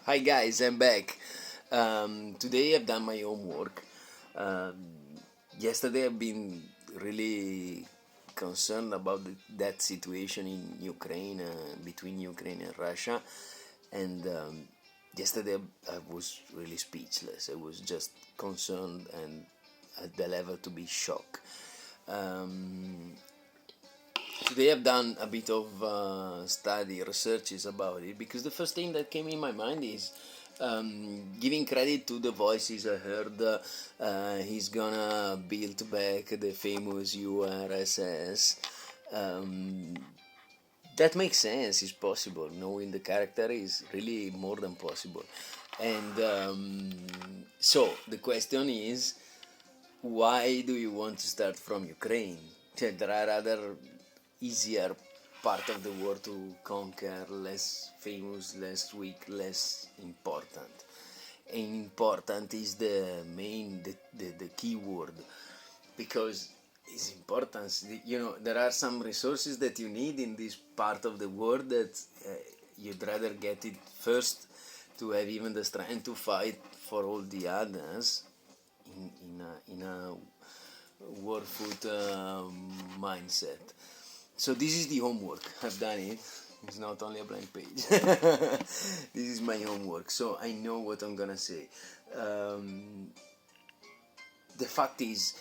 Hi guys, I'm back. Today I've done my homework. Um, Yesterday I've been really concerned about that situation in Ukraine, between Ukraine and Russia, and yesterday I was really speechless. I was just concerned and at the level to be shocked. Um, Today I've done a bit of study, researches about it because the first thing that came in my mind is giving credit to the voices I heard. He's gonna build back the famous URSS. Um, that makes sense. It's possible. Knowing the character is really more than possible. And so the question is, why do you want to start from Ukraine? There are other easier part of the world to conquer, less famous, less weak, less important. And important is the main, the key word, because it's importance. You know, there are some resources that you need in this part of the world that you'd rather get it first to have even the strength to fight for all the others in a war foot mindset. So this is the homework. I've done it. It's not only a blank page. This is my homework, so I know what I'm gonna say. Um, the fact is,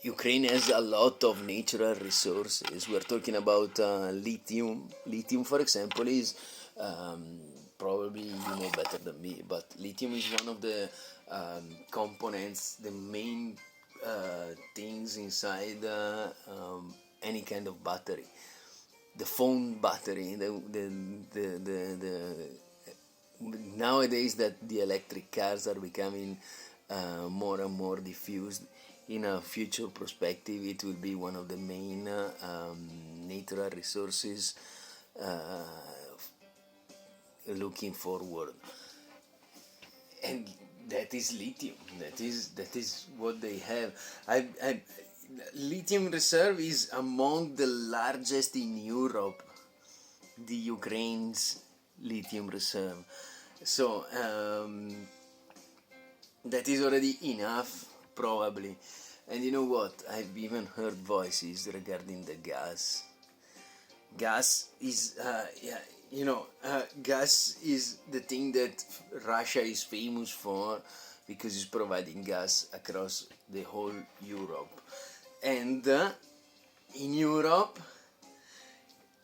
Ukraine has a lot of natural resources. We're talking about lithium. Lithium, for example, is probably you know better than me, but lithium is one of the components, the main things inside any kind of battery. The phone battery, nowadays that the electric cars are becoming more and more diffused, in a future perspective it will be one of the main natural resources uh, looking forward, and that is lithium. That is what they have. I Lithium reserve is among the largest in Europe, the Ukraine's lithium reserve. So that is already enough, probably. And you know what? I've even heard voices regarding the gas. Gas is, gas is the thing that Russia is famous for because it's providing gas across the whole Europe. And in Europe,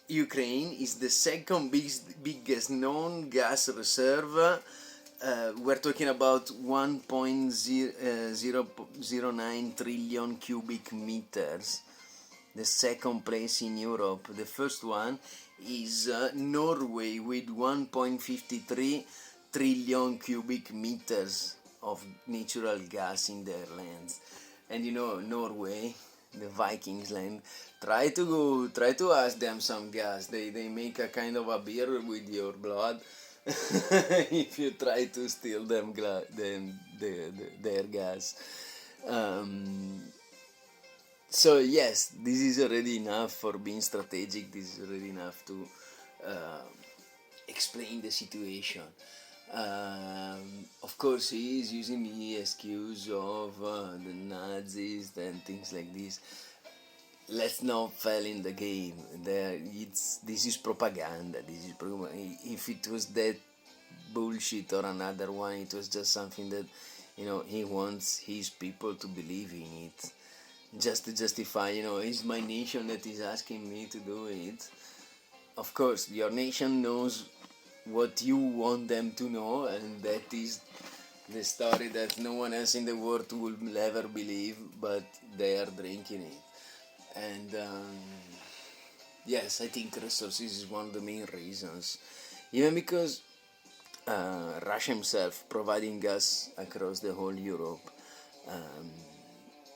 Ukraine is the second biggest known gas reserve. We're talking about 1.009 trillion cubic meters. The second place in Europe. The first one is Norway with 1.53 trillion cubic meters of natural gas in their lands. And you know, Norway, the Vikings land, try to ask them some gas. They make a kind of a beer with your blood. If you try to steal their gas. So yes, this is already enough for being strategic. This is already enough to uh, explain the situation. Of course, he is using the excuse of the Nazis and things like this. Let's not fall in the game. This is propaganda. If it was that bullshit or another one, it was just something that he wants his people to believe in it, just to justify. It's my nation that is asking me to do it. Of course, your nation knows what you want them to know, and that is the story that no one else in the world will ever believe, but they are drinking it. And yes, I think resources is one of the main reasons, even because Russia himself providing gas across the whole Europe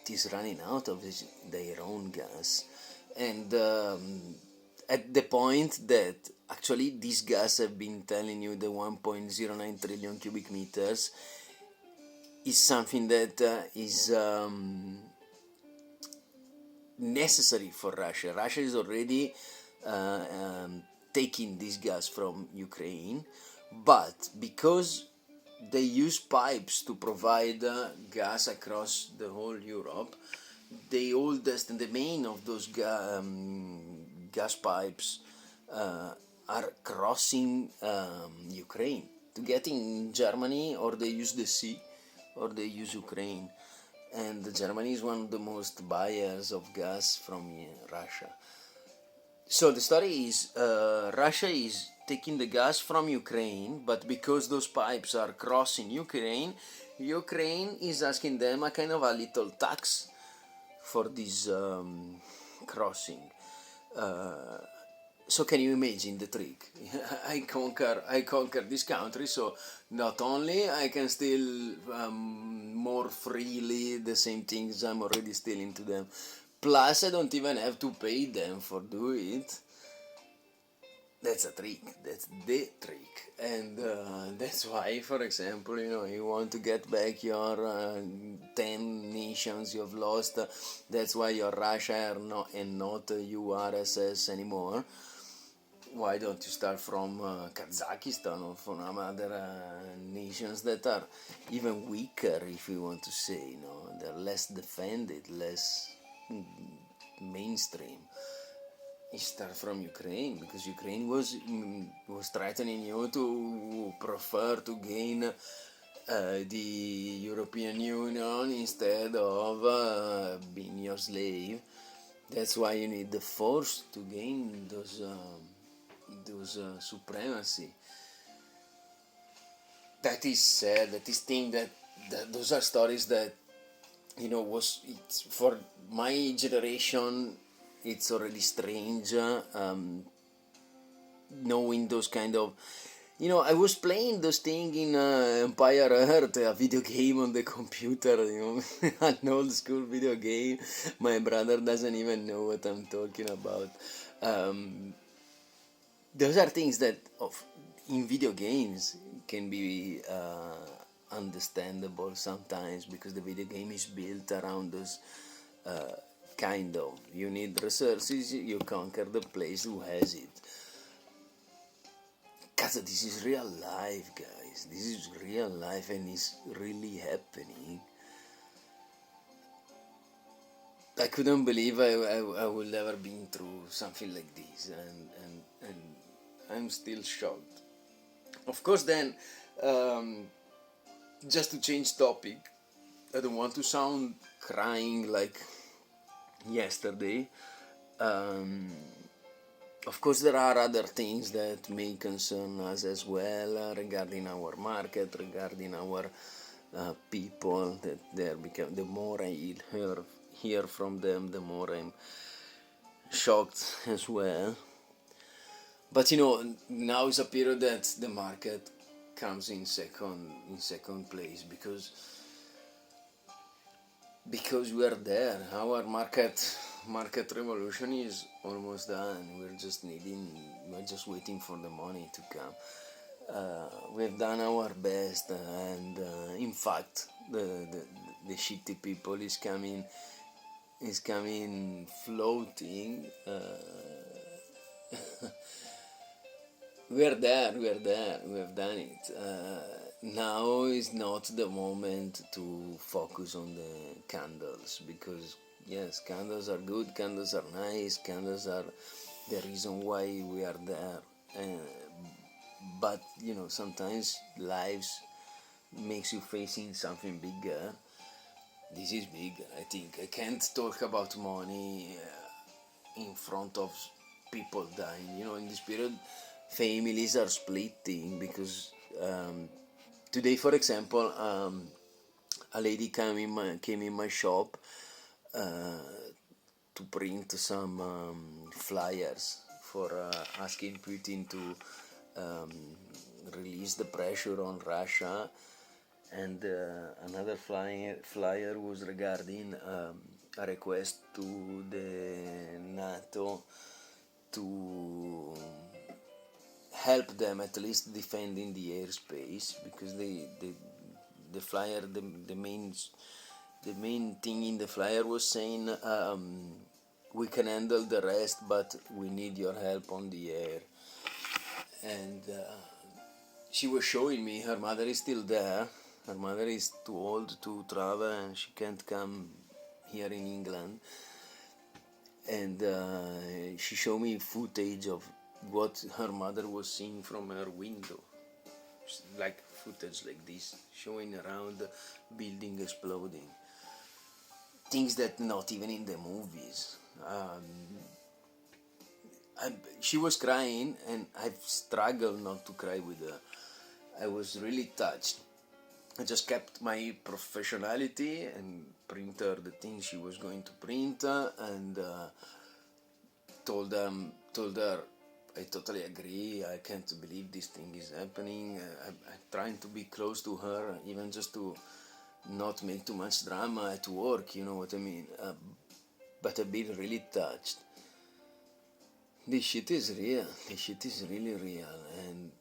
is running out of their own gas, and at the point that actually this gas I've been telling you, the 1.09 trillion cubic meters, is something that is necessary for Russia. Russia is already taking this gas from Ukraine, but because they use pipes to provide gas across the whole Europe, the oldest and the main of those gas pipes are crossing Ukraine to get in Germany, or they use the sea, or they use Ukraine. And Germany is one of the most buyers of gas from Russia. So the story is Russia is taking the gas from Ukraine, but because those pipes are crossing Ukraine, Ukraine is asking them a kind of a little tax for this crossing. So can you imagine the trick? I conquer this country, so not only I can steal more freely the same things I'm already stealing to them, plus I don't even have to pay them for doing it. That's a trick. That's the trick, and that's why, for example, you want to get back your 10 nations you've lost. That's why you're Russia and not URSS anymore. Why don't you start from Kazakhstan or from other nations that are even weaker, if you want to say, they're less defended, less mainstream. You start from Ukraine, because Ukraine was threatening you to prefer to gain the European Union instead of being your slave. That's why you need the force to gain those supremacy. That is sad. That is thing that those are stories that it's for my generation. It's already strange knowing those kind of. I was playing those things in Empire Earth, a video game on the computer, an old school video game. My brother doesn't even know what I'm talking about. Those are things that in video games can be understandable sometimes, because the video game is built around those kind of. You need resources, you conquer the place who has it. Because this is real life, guys. This is real life, and it's really happening. I couldn't believe I would ever been through something like this, and I'm still shocked. Of course, then, just to change topic, I don't want to sound crying like yesterday. Of course, there are other things that may concern us as well, regarding our market, regarding our people. That the more I hear from them, the more I'm shocked as well. But now is a period that the market comes in second place, because we are there. Our market revolution is almost done. We're just waiting for the money to come. We've done our best, and in fact, the shitty people is coming floating. We're there, we have done it. Now is not the moment to focus on the candles, because yes, candles are good, candles are nice, candles are the reason why we are there. But sometimes lives makes you facing something bigger. This is bigger, I think. I can't talk about money in front of people dying. In this period, families are splitting, because today, for example, a lady came in my shop to print some flyers for asking Putin to release the pressure on Russia, and another flyer was regarding a request to the NATO to help them at least defending the airspace, because the flyer, the main thing in the flyer was saying, we can handle the rest, but we need your help on the air. and she was showing me her mother is still there. Her mother is too old to travel and she can't come here in England. And she showed me footage of what her mother was seeing from her window, like footage like this, showing around the building exploding. Things that not even in the movies. She was crying, and I've struggled not to cry with her. I was really touched. I just kept my professionality and print her the things she was going to print, and told her I totally agree. I can't believe this thing is happening. I'm trying to be close to her, even just to not make too much drama at work. You know what I mean? But I've been really touched. This shit is real. This shit is really real, and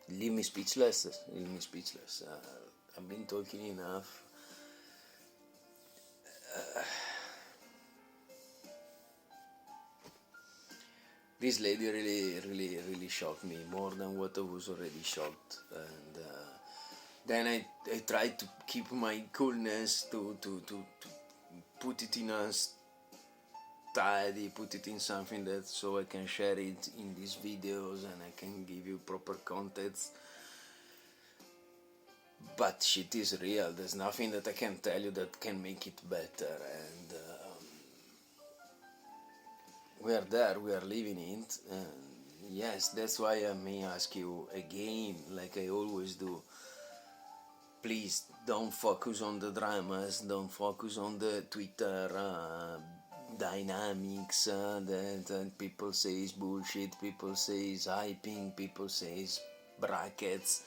leave me speechless. Leave me speechless. I've been talking enough. This lady really shocked me more than what I was already shocked, and then I tried to keep my coolness to put it in a tidy, put it in something that so I can share it in these videos and I can give you proper context. But shit is real. There's nothing that I can tell you that can make it better, and we are there. We are living it. And yes, that's why I may ask you again, like I always do. Please don't focus on the dramas. Don't focus on the Twitter dynamics that people say is bullshit. People say is hyping. People say is brackets.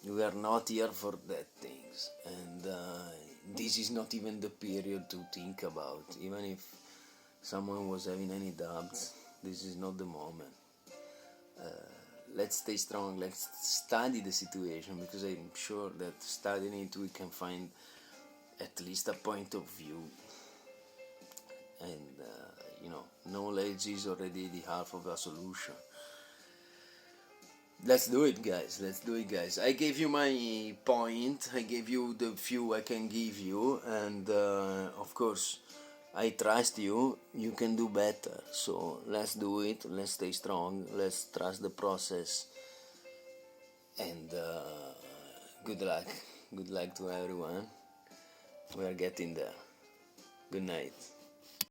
We are not here for that things, and this is not even the period to think about. Even if someone was having any doubts, this is not the moment. Let's stay strong. Let's study the situation, because I'm sure that studying it we can find at least a point of view. And knowledge is already the half of a solution. Let's do it, guys. Let's do it, guys. I gave you my point. I gave you the few I can give you, and of course, I trust you. You can do better. So let's do it. Let's stay strong. Let's trust the process. And good luck. Good luck to everyone. We are getting there. Good night.